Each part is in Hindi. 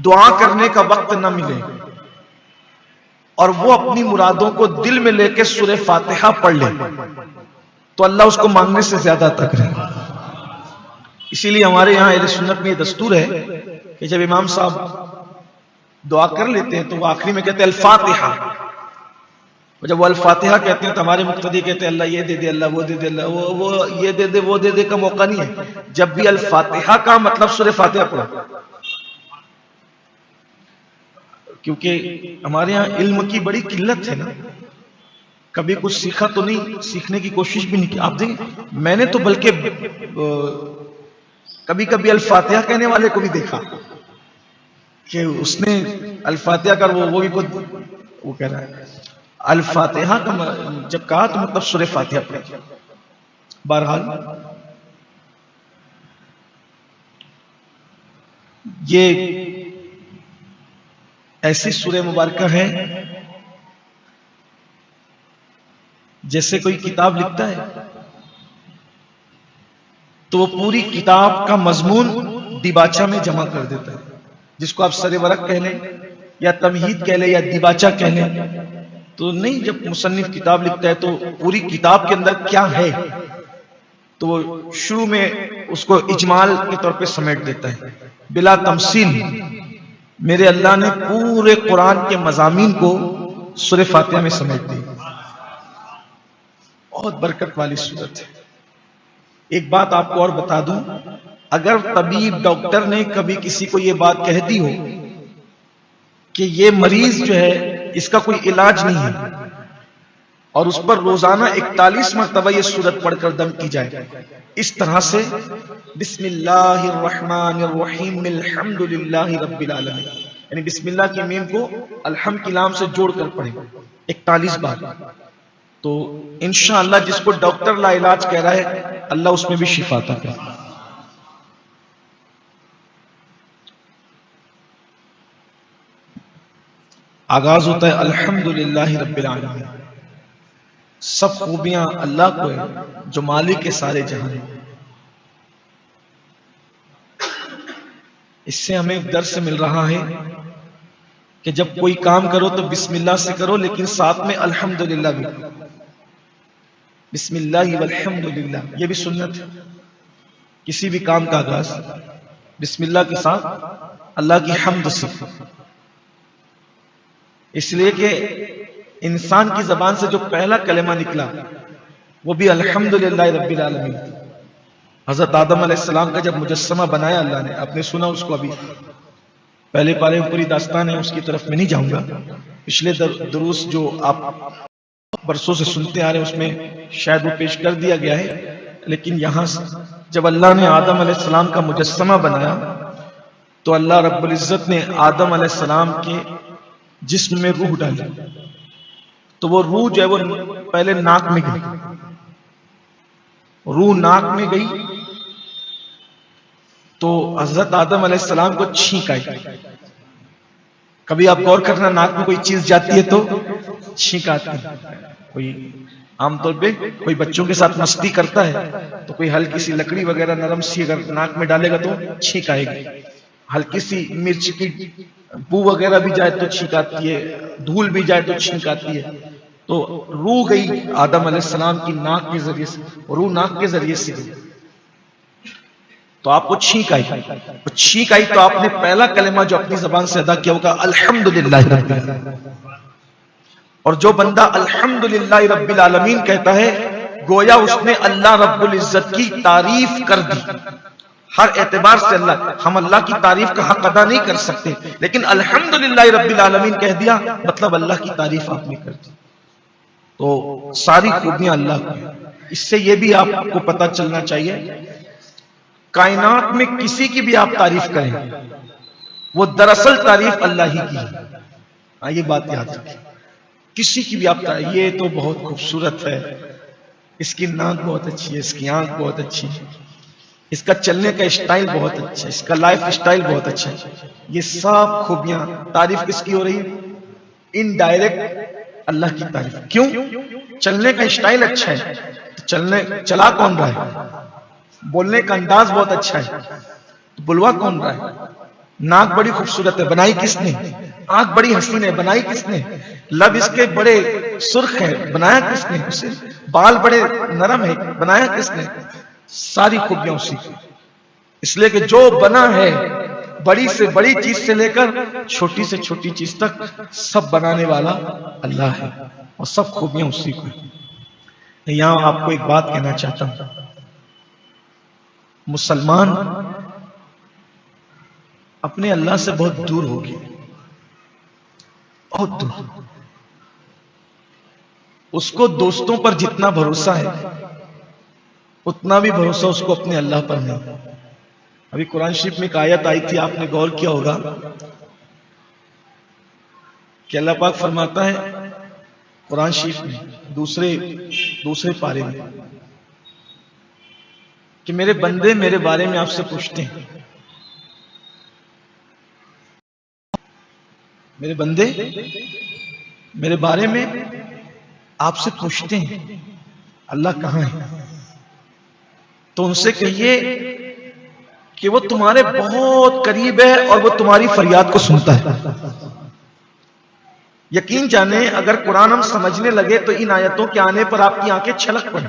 दुआ करने का वक्त न मिले और वो अपनी मुरादों को दिल में लेके सूरह फातिहा पढ़ ले तो अल्लाह उसको मांगने से ज्यादा अता करेगा। इसीलिए हमारे यहाँ अहले सुन्नत में ये दस्तूर है कि जब इमाम साहब दुआ कर लेते हैं तो वो आखिरी में कहते हैं अल-फातिहा। जब वो अल-फातिहा कहते हैं तो हमारे मुक्तदी कहते हैं अल्लाह ये दे दे, अल्लाह वो दे दे, अल्लाह वो ये दे दे, वो दे दे का मौका नहीं है। जब भी अल-फातिहा का मतलब सूरह फातिहा पढ़ो, क्योंकि हमारे यहाँ इल्म की बड़ी किल्लत है ना, कभी कुछ सीखा तो नहीं, सीखने की कोशिश भी नहीं की। आप देखें, मैंने तो बल्कि कभी कभी अल-फातिहा कहने वाले को भी देखा कि उसने अल-फातिहा का वो भी खुद वो कह रहा है अल-फातिहा का जब कहा तो मतलब सूरह फातिहा पढ़ी। बहरहाल ये ऐसी सूरह मुबारका है जैसे कोई किताब लिखता है तो वो पूरी किताब का मजमून दिबाचा में जमा कर देता है, जिसको आप सरे वरक कह लें या तमहीद कह लें या दिबाचा कह लें। तो नहीं, जब मुसन्निफ किताब लिखता है तो पूरी किताब के अंदर क्या है तो वो शुरू में उसको इजमाल के तौर पे समेट देता है बिला तमसील। मेरे अल्लाह ने पूरे कुरान के मजामीन को सूरह फातिहा में समेट दिया। बहुत बरकत वाली सूरत है। एक बात आपको और बता दूं, अगर तबीब डॉक्टर ने कभी किसी को यह बात कह दी हो कि ये मरीज जो है इसका कोई इलाज नहीं है और उस पर रोजाना 41 मरतबा ये सूरत पढ़कर दम की जाए, इस तरह से बिस्मिल्लाहिर्रहमानिर्रहीम अल्हम्दुलिल्लाहि रब्बिल आलमीन, यानी बिस्मिल्लाह की मीम को अल्हम्द की लाम से जोड़कर पढ़े 41 बार, तो इंशाअल्लाह जिसको डॉक्टर ला इलाज कह रहा है अल्लाह उसमें भी शिफा अता करे। आगाज होता है अल्हम्दुलिल्लाहि रब्बिल आलमीन। सब खूबियां अल्लाह को है जो मालिक के सारे जहां है। इससे हमें एक दर्स मिल रहा है कि जब कोई काम करो तो बिस्मिल्लाह से करो, लेकिन साथ में अल्हम्दुलिल्लाह भी, बिस्मिल्लाह वल्हम्दुलिल्लाह, ये भी सुन्नत है। किसी भी काम का आगाज बिस्मिल्लाह के साथ अल्लाह की हम्द से, इसलिए कि इंसान की जबान से जो पहला कलेमा निकला वो भी अल्हम्दुलिल्लाह रब्बिल आलमीन। हजरत आदम अलैहिस्सलाम का जब मुजस्समा बनाया अल्लाह ने, आपने सुना उसको, अभी पहले पारे में पूरी दास्तान है, उसकी तरफ में नहीं जाऊंगा। पिछले दुरूस जो आप बरसों से सुनते आ रहे हैं उसमें शायद वो पेश कर दिया गया है, लेकिन यहां जब अल्लाह ने आदम अलैहिस्सलाम का मुजस्समा बनाया तो अल्लाह रब्बुल इज्जत ने आदम अलैहिस्सलाम के जिस्म में रूह डाली। तो वो रूह जो है वो पहले नाक में गई, रूह नाक में गई तो हजरत आदम अलैहिस्सलाम को छींक आई। कभी आप गौर करना, नाक में कोई चीज जाती है तो छींक आती है। कोई आमतौर पे कोई बच्चों के साथ मस्ती करता है तो कोई हल्की सी लकड़ी वगैरह नरम सी अगर नाक में डालेगा तो छींक आएगी, हल्की सी मिर्च की बू वगैरह भी जाए तो छींक आती है, धूल भी जाए तो छींक आती है। तो रूह गई आदम अलैहिस्सलाम की नाक के जरिए से, रूह नाक के जरिए से गई तो आपको छींक आई। तो छींक आई तो आपने पहला कलेमा जो अपनी जबान से अदा किया होगा अल्हम्दुलिल्लाह रब्बिल आलमीन। और जो बंदा अल्हम्दुलिल्लाह रब्बिल आलमीन कहता है गोया उसने अल्लाह रब्बुल इज्जत की तारीफ कर दी। हर एतबार से हम अल्लाह की तारीफ का हक अदा नहीं कर सकते, लेकिन अल्हम्दुलिल्लाह रब्बिल आलमीन कह दिया मतलब अल्लाह की तारीफ आपने कर दी। तो सारी खूबियां अल्लाह की। इससे यह भी आपको पता चलना चाहिए कायनात में किसी की भी आप तारीफ करें वो दरअसल तारीफ अल्लाह ही की है। ये बात याद रखें, किसी की भी आप ये तो बहुत खूबसूरत है, इसकी नाक बहुत अच्छी है, इसकी आंख बहुत अच्छी है, इसका चलने का स्टाइल बहुत अच्छा है, इसका लाइफ स्टाइल बहुत अच्छा है, ये सब खूबियां तारीफ किसकी हो रही है? इनडायरेक्ट अल्लाह की तारीफ। क्यों? चलने का स्टाइल अच्छा है तो चला कौन रहा है? बोलने का अंदाज बहुत अच्छा है तो बुलवा कौन रहा है? नाक बड़ी खूबसूरत है, बनाई किसने? आंख बड़ी हसीन है, बनाई किसने? लब इसके बड़े सुर्ख है, बनाया किसने उसे? बाल बड़े नरम है, बनाया किसने? सारी खूबियां उसी की। इसलिए कि जो बना है, बड़ी से बड़ी चीज से लेकर छोटी से छोटी चीज तक सब बनाने वाला अल्लाह है, और सब खूबियां उसी को। यहां आपको एक बात कहना चाहता हूं, मुसलमान अपने अल्लाह से बहुत दूर हो गए, बहुत दूर। उसको दोस्तों पर जितना भरोसा है उतना भी भरोसा उसको अपने अल्लाह पर नहीं। अभी कुरान शरीफ में एक आयत आई थी, आपने गौर किया होगा कि अल्लाह पाक फरमाता है कुरान शरीफ में दूसरे पारे में कि मेरे बंदे मेरे बारे में आपसे पूछते हैं, मेरे बंदे मेरे बारे में आपसे पूछते हैं अल्लाह कहां है, तो उनसे कहिए कि वो तुम्हारे बहुत करीब है और वो तुम्हारी फरियाद को सुनता है। यकीन जाने अगर कुरान हम समझने लगे तो इन आयतों के आने पर आपकी आंखें छलक पड़े।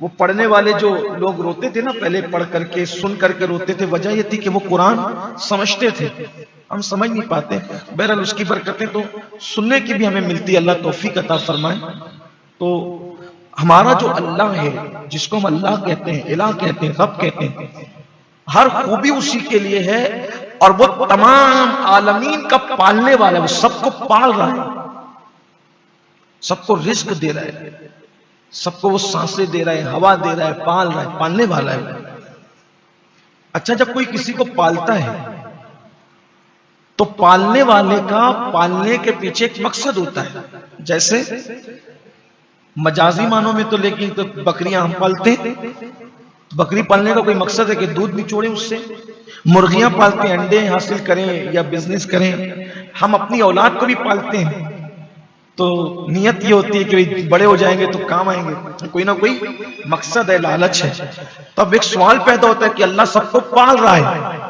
वो पढ़ने वाले जो लोग रोते थे ना, पहले पढ़ करके सुन करके रोते थे, वजह यह थी कि वो कुरान समझते थे, हम समझ नहीं पाते। बहरहाल उसकी बरकतें तो सुनने की भी हमें मिलती है, अल्लाह तौफीक अता फरमाए। तो हमारा जो अल्लाह है, जिसको हम अल्लाह कहते हैं, इलाह कहते हैं, रब कहते हैं, हर खूबी उसी के लिए है, और वो तमाम आलमीन का पालने वाला है। वो सबको पाल रहा है, सबको रिस्क दे रहा है, सबको वो सांसें दे रहा है, हवा दे रहा है, पाल रहा है, पालने वाला है। अच्छा, जब कोई किसी को पालता है तो पालने वाले का पालने के पीछे एक मकसद होता है। जैसे मजाजी मानों में तो लेकिन तो बकरियां हम पालते हैं, बकरी पालने का कोई मकसद है कि दूध निचोड़े उससे। मुर्गियां पालते हैं, अंडे हासिल करें या बिजनेस करें। हम अपनी औलाद को भी पालते हैं तो नियत ये होती है कि बड़े हो जाएंगे तो काम आएंगे, कोई ना कोई मकसद है, लालच है। तो अब एक सवाल पैदा होता है कि अल्लाह सबको पाल रहा है,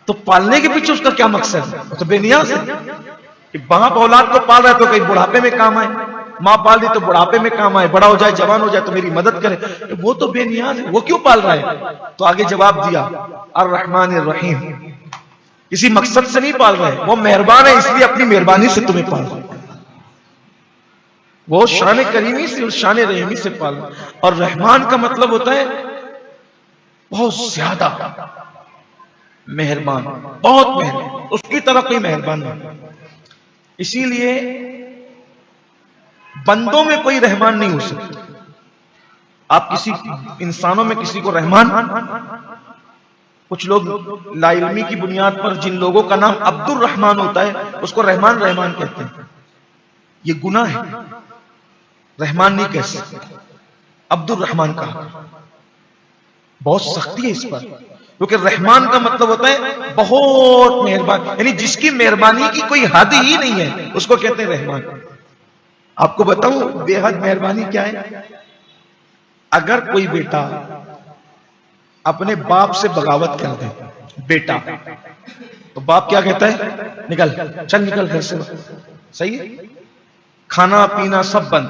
तो पालने के पीछे उसका क्या मकसद है? तो बेनियाज है। बाप औलाद को पाल रहा है तो कहीं बुढ़ापे में काम आए, माँ पाल दी तो बुढ़ापे में काम आए, बड़ा हो जाए जवान हो जाए तो मेरी मदद करे, तो वो तो बेनियाज है, वो क्यों पाल रहा है? तो आगे जवाब दिया अर्रहमान अर्रहीम, किसी मकसद से नहीं पाल रहा है, वो मेहरबान है इसलिए अपनी मेहरबानी से तुम्हें पाल रहा है। वो शान करीमी से और शान रहीमी से पाल रहा है। और रहमान का मतलब होता है बहुत ज्यादा मेहरबान, बहुत मेहरबान, उसकी तरह कोई मेहरबान नहीं। इसीलिए बंदों में कोई रहमान नहीं हो सकता। आप किसी इंसानों में किसी को रहमान, कुछ लोग लाइल्मी की बुनियाद पर जिन लोगों का नाम अब्दुल रहमान होता है उसको रहमान रहमान कहते हैं, ये गुनाह है, रहमान नहीं कह सकते, अब्दुल रहमान कहा। बहुत सख्ती है इस पर, क्योंकि रहमान का मतलब होता है बहुत मेहरबान, यानी जिसकी मेहरबानी की कोई हद ही नहीं है उसको कहते हैं रहमान। आपको बताऊं बेहद मेहरबानी क्या है? अगर कोई बेटा अपने बाप से बगावत कर दे, बेटा, तो बाप क्या कहता है? निकल, चल निकल घर से। सही है, खाना पीना सब बंद,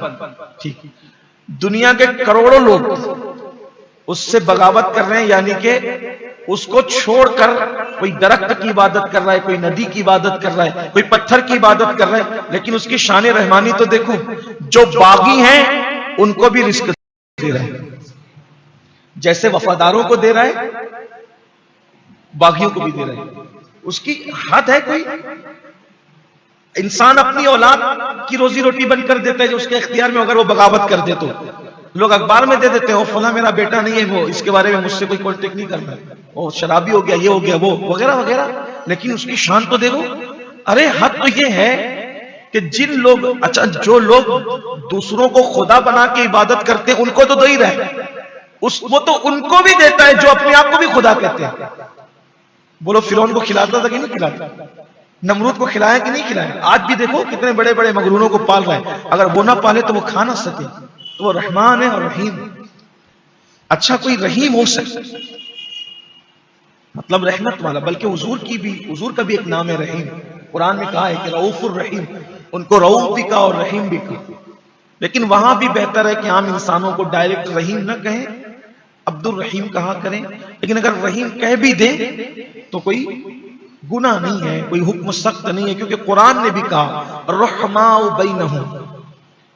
ठीक। दुनिया के करोड़ों लोग उससे बगावत कर रहे हैं, यानी कि उसको छोड़कर कोई दरख्त की इबादत कर रहा है, कोई नदी की इबादत कर रहा है, कोई पत्थर की इबादत कर रहा है, लेकिन उसकी शान रहमानी तो देखो, जो बागी हैं उनको भी रिस्क दे रहा है, जैसे वफादारों को दे रहा है बागियों को भी दे रहा है। उसकी हद है कोई? इंसान अपनी औलाद की रोजी रोटी बंद कर देता है जो उसके इख्तियार में, अगर वो बगावत कर दे तो लोग अखबार में दे देते हैं, वो फला मेरा बेटा नहीं है, वो इसके बारे में मुझसे कोई कॉन्टेक्ट नहीं करना, वो शराबी हो गया, ये हो गया, वो वगैरह वगैरह। लेकिन उसकी शान तो देखो। अरे हद तो ये है कि जिन लोग, अच्छा जो लोग दूसरों को खुदा बना के इबादत करते हैं उनको तो दे ही रहे, वो तो उनको भी देता है जो अपने आप को भी खुदा कहते हैं। बोलो फिरौन को खिलाता था कि नहीं खिलाता? नमरूद को खिलाया कि नहीं खिलाया? आज भी देखो कितने बड़े बड़े मगरूरों को पाल रहा है, अगर वो ना पाले तो वो खा ना सके, तो वो रहमान है और रहीम। अच्छा कोई रहीम हो सकता, मतलब रहमत वाला, बल्कि हुजूर का भी एक नाम है रहीम। कुरान में कहा है कि रऊफुर रहीम, उनको रऊफ भी कहा और रहीम भी कहा। लेकिन वहां भी बेहतर है कि आम इंसानों को डायरेक्ट रहीम न कहें, अब्दुल रहीम कहा करें। लेकिन अगर रहीम कह भी दें तो कोई गुनाह नहीं है, कोई हुक्म सख्त नहीं है, क्योंकि कुरान ने भी कहा रहमाउ बैनहुम,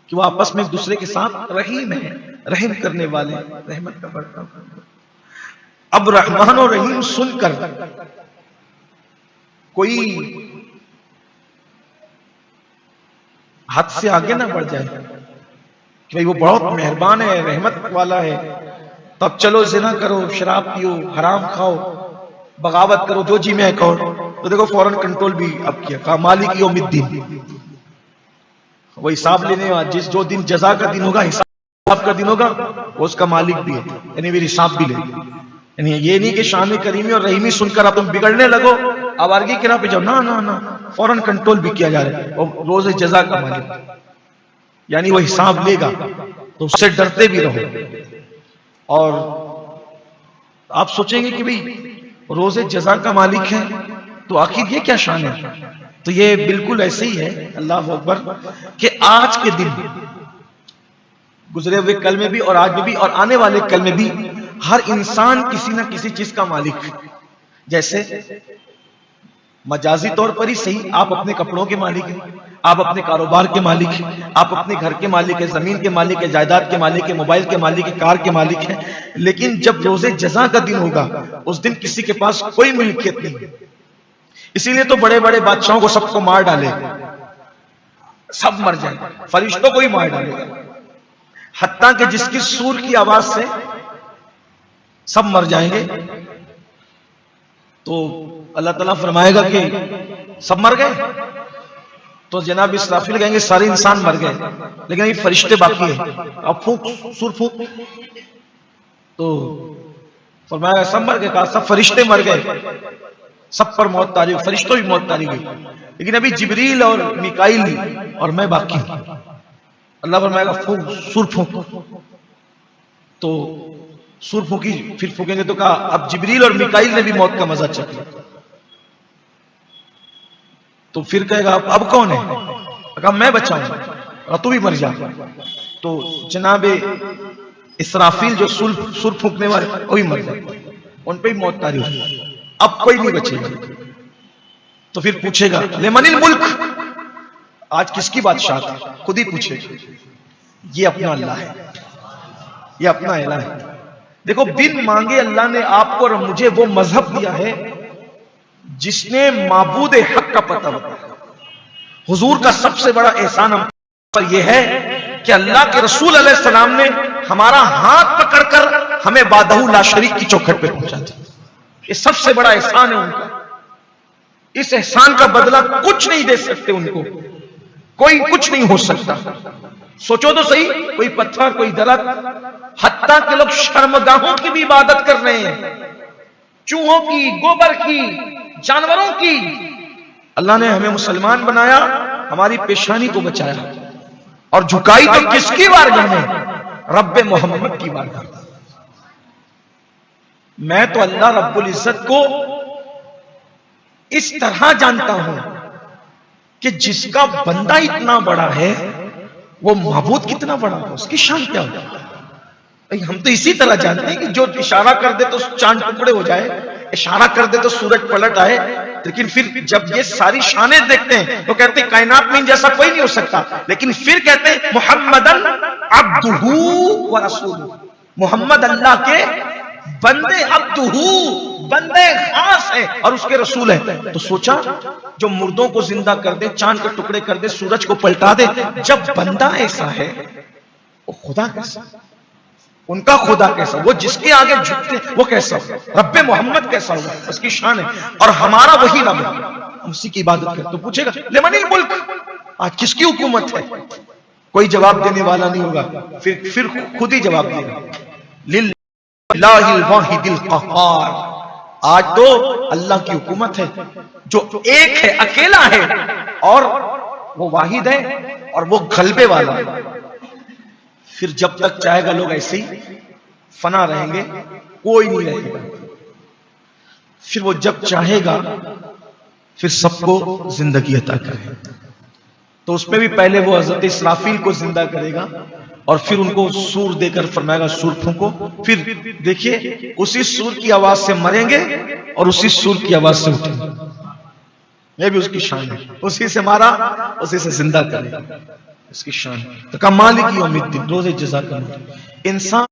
कि वो आपस में एक दूसरे के साथ रहीम है, रहम करने वाले, रहमत का बर्ताव। अब रहमान और रहीम सुनकर कोई हद से आगे ना बढ़ जाए कि भाई वो बहुत मेहरबान है, रहमत वाला है, तब चलो जिना करो, शराब पियो, हराम खाओ, बगावत करो, जो जी मैं कहो। तो देखो फौरन कंट्रोल भी अब किया, कहा मालिक यौमिद्दीन, वो हिसाब लेने वाला, जो दिन जजा का दिन होगा, हिसाब का दिन होगा, वो उसका मालिक भी है, यानी मेरी हिसाब भी ले। यानी ये नहीं कि शान करीमी और रहीमी सुनकर आप तुम बिगड़ने लगो, आवारगी की राह पे जाओ, ना ना ना, फौरन कंट्रोल भी किया जा रहा है, और रोज जजा का मालिक, यानी वो हिसाब लेगा, तो उससे डरते भी रहो। और आप सोचेंगे कि भाई रोजे जजा का मालिक है, तो आखिर ये क्या शान है? तो ये बिल्कुल ऐसे ही है, अल्लाह अकबर, कि आज के दिन, गुजरे हुए कल में भी और आज में भी और आने वाले कल में भी, हर इंसान किसी ना किसी चीज का मालिक है। जैसे मजाजी तौर पर ही सही, आप अपने कपड़ों के मालिक हैं, आप अपने कारोबार के मालिक हैं, आप अपने घर के मालिक हैं, जमीन के मालिक हैं, जायदाद के मालिक हैं, मोबाइल के मालिक हैं, कार के मालिक हैं। लेकिन जब रोजे जजा का दिन होगा, उस दिन किसी के पास कोई मिल्कियत नहीं है। इसीलिए तो बड़े बड़े बादशाहों को सबको मार डाले, सब मर जाए, फरिश्तों को ही मार डालेगा, हत्ता कि जिसकी सूर की आवाज से सब मर जाएंगे। तो अल्लाह ताला फरमाएगा कि सब मर गए, तो जनाब इसराफिल कहेंगे सारे इंसान मर गए, लेकिन ये फरिश्ते बाकी है, अब फूक, सूर फूक। तो फरमाएगा सब मर गए, कहा सब फरिश्ते मर गए, सब पर मौत तारी, फरिश्तों भी मौत तारी गई, लेकिन अभी जिब्रील और मिकाइल और मैं बाकी हूं। अल्लाह फरमाएगा फूक, सूर फूक। तो सूर फूकी, फिर फूकेंगे तो कहा अब जिब्रील और मिकाइल ने भी मौत का मजा चखा। तो फिर कहेगा अब कौन है? कहा मैं बचाऊंगा, तू भी मर जा। तो जनाबे इसराफील जो सुर फूकने वाले, वो भी मर जाए, उन पे भी मौत तारी होगी, अब कोई नहीं बचेगा। तो फिर पूछेगा लिमनिल मुल्क, आज किसकी बादशाह है? खुद ही पूछेगा। ये अपना अल्लाह है, ये अपना इलाह है। देखो बिन मांगे अल्लाह ने आपको और मुझे वो मजहब दिया है जिसने माबूद हक का पता बताया। हुजूर का सबसे बड़ा एहसान हम पर यह है कि अल्लाह के रसूल अलैहिस्सलाम ने हमारा हाथ पकड़कर हमें वादहू ला शरीक की चौखट पे पहुंचा दिया। ये सबसे बड़ा एहसान है उनका। इस एहसान का बदला कुछ नहीं दे सकते उनको, कोई कुछ नहीं हो सकता। सोचो तो सही, कोई पत्थर, कोई दरख्त, हत्ता के लोग शर्मगाहों की भी इबादत कर रहे हैं, चूहों की, गोबर की, जानवरों की। अल्लाह ने हमें मुसलमान बनाया, हमारी पेशानी को बचाया, और झुकाई तो किसकी बारगाह में? रब्बे मोहम्मद की बारगाह। मैं तो अल्लाह रब्बुल इज्जत को इस तरह जानता हूं कि जिसका बंदा इतना बड़ा है, वो महबूद कितना बड़ा है, उसकी शान क्या होगी। हम तो इसी तरह जानते हैं कि जो इशारा कर दे तो चांद टुकड़े हो जाए, इशारा कर दे तो सूरज पलट आए। लेकिन फिर जब ये सारी शानें देखते हैं तो कहते हैं कायनात में जैसा कोई नहीं हो सकता। लेकिन फिर कहते हैं मुहम्मदन अब्दुहू व रसूलुहू, मुहम्मद अल्लाह के बंदे, अब्दुहू बंदे खास है और उसके रसूल है। तो सोचा जो मुर्दों को जिंदा कर दे, चांद के टुकड़े कर दे, सूरज को पलटा दे, जब बंदा ऐसा है वो खुदा कैसा, उनका खुदा कैसा, वो जिसके आगे झुकते वो कैसा, रब्बे मोहम्मद कैसा होगा, उसकी शान है। और हमारा वही रब है, हम उसी की इबादत करते। तो पूछेगा लिमनिल मुल्क, आज किसकी हुकूमत है? कोई जवाब देने वाला नहीं होगा, फिर खुद ही जवाब देगा, लिल्लाहिल वाहिदिल क़हार। आज तो अल्लाह की हुकूमत है जो एक है, अकेला है, और वो वाहिद है और वो गलबे वाला है। फिर जब तक चाहेगा लोग ऐसे ही फना रहेंगे, कोई नहीं रहेगा। फिर वो जब चाहेगा फिर सबको जिंदगी अता करेगा। तो उसमें भी पहले वो हजरत इसराफील को जिंदा करेगा और फिर उनको सूर देकर फरमाएगा सूर फूंको। फिर देखिए उसी सूर की आवाज से मरेंगे और उसी सूर की आवाज से उठेंगे। ये भी उसकी शान है, उसी से मारा उसी से जिंदा करेगा, इसकी शान। तो का मालिक यौमिद्दीन, रोज़े जज़ा का इंसान